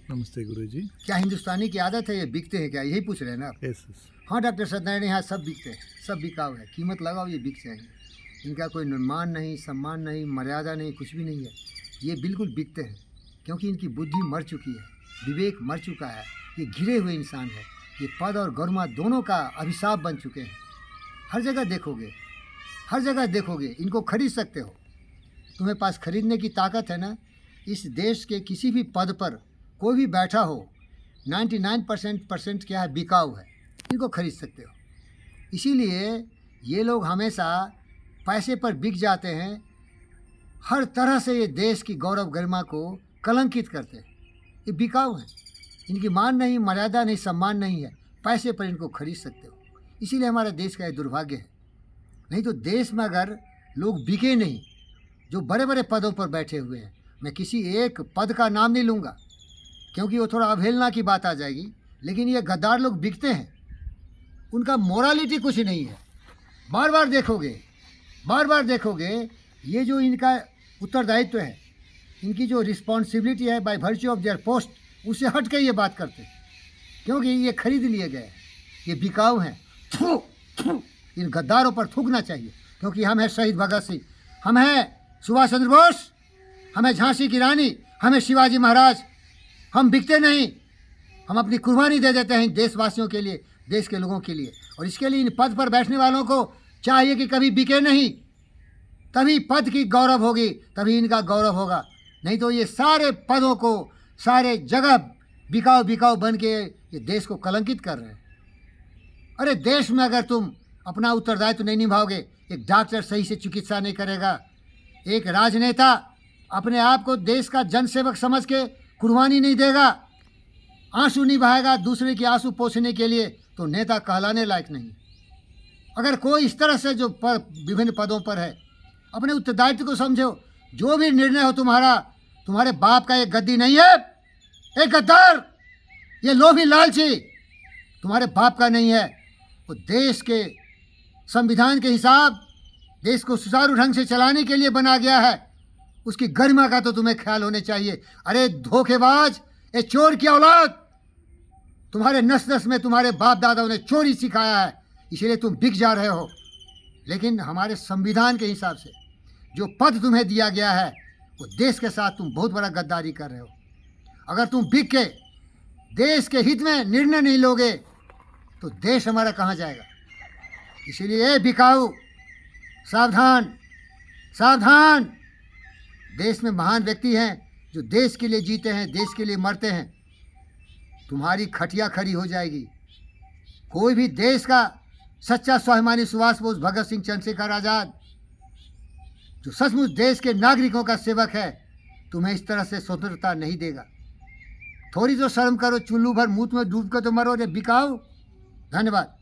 नमस्ते गुरुजी। क्या हिंदुस्तानी की आदत है ये बिकते हैं क्या, यही पूछ रहे हैं ना आप? Yes yes. हाँ डॉक्टर सत्यनारायण, यहाँ सब बिकते हैं, सब बिकाऊ है, कीमत लगाओ ये बिक जाएंगे। इनका कोई मान नहीं, सम्मान नहीं, मर्यादा नहीं, कुछ भी नहीं है। ये बिल्कुल बिकते हैं क्योंकि इनकी बुद्धि मर चुकी है, विवेक मर चुका है, ये घिरे हुए इंसान है। ये पद और गरिमा दोनों का अभिशाप बन चुके हैं। हर जगह देखोगे, हर जगह देखोगे, इनको खरीद सकते हो। तुम्हें पास खरीदने की ताकत है ना। इस देश के किसी भी पद पर कोई भी बैठा हो, 99% क्या है, बिकाऊ है, इनको खरीद सकते हो। इसीलिए ये लोग हमेशा पैसे पर बिक जाते हैं, हर तरह से ये देश की गौरव गरिमा को कलंकित करते हैं। ये बिकाऊ हैं, इनकी मान नहीं, मर्यादा नहीं, सम्मान नहीं है, पैसे पर इनको खरीद सकते हो। इसीलिए हमारे देश का ये दुर्भाग्य है। नहीं तो देश में अगर लोग बिके नहीं, जो बड़े बड़े पदों पर बैठे हुए हैं, मैं किसी एक पद का नाम नहीं लूँगा क्योंकि वो थोड़ा अवहेलना की बात आ जाएगी, लेकिन ये गद्दार लोग बिकते हैं, उनका मोरालिटी कुछ नहीं है। बार बार देखोगे ये जो इनका उत्तरदायित्व है, इनकी जो रिस्पॉन्सिबिलिटी है by virtue of their post, उससे हट के ये बात करते हैं क्योंकि ये खरीद लिए गए हैं, ये बिकाऊ हैं। थू थू, इन गद्दारों पर थूकना चाहिए क्योंकि हम हैं शहीद भगत सिंह, हम हैं सुभाष चंद्र बोस, हमें झांसी की रानी, हमें शिवाजी महाराज। हम बिकते नहीं, हम अपनी कुर्बानी दे देते हैं देशवासियों के लिए, देश के लोगों के लिए। और इसके लिए इन पद पर बैठने वालों को चाहिए कि कभी बिके नहीं, तभी पद की गौरव होगी, तभी इनका गौरव होगा। नहीं तो ये सारे पदों को, सारे जगह बिकाऊ बिकाऊ बन के ये देश को कलंकित कर रहे हैं। अरे देश में अगर तुम अपना उत्तरदायित्व नहीं निभाओगे, एक डॉक्टर सही से चिकित्सा नहीं करेगा, एक राजनेता अपने आप को देश का जनसेवक समझ के कुर्बानी नहीं देगा, आंसू नहीं बहाएगा दूसरे के आंसू पोंछने के लिए, तो नेता कहलाने लायक नहीं। अगर कोई इस तरह से जो विभिन्न पदों पर है, अपने उत्तरदायित्व को समझो। जो भी निर्णय हो तुम्हारा, तुम्हारे बाप का ये गद्दी नहीं है, एक गद्दार, ये लोभी लालची तुम्हारे बाप का नहीं है। वो देश के संविधान के हिसाब देश को सुचारू ढंग से चलाने के लिए बना गया है, उसकी गरिमा का तो तुम्हें ख्याल होने चाहिए। अरे धोखेबाज, ये चोर की औलाद, तुम्हारे नस नस में तुम्हारे बाप दादाओं ने चोरी सिखाया है, इसीलिए तुम बिक जा रहे हो। लेकिन हमारे संविधान के हिसाब से जो पद तुम्हें दिया गया है, वो देश के साथ तुम बहुत बड़ा गद्दारी कर रहे हो। अगर तुम बिक के देश के हित में निर्णय नहीं लोगे तो देश हमारा कहाँ जाएगा। इसीलिए बिकाऊ, सावधान सावधान। देश में महान व्यक्ति हैं जो देश के लिए जीते हैं, देश के लिए मरते हैं। तुम्हारी खटिया खड़ी हो जाएगी। कोई भी देश का सच्चा स्वाभिमानी सुभाष बोस, भगत सिंह, चंद्रशेखर आज़ाद, जो सचमुच देश के नागरिकों का सेवक है, तुम्हें इस तरह से स्वतंत्रता नहीं देगा। थोड़ी तो शर्म करो, चुल्लू भर मुंह में डूब कर तो मरो रे बिकाऊ। धन्यवाद।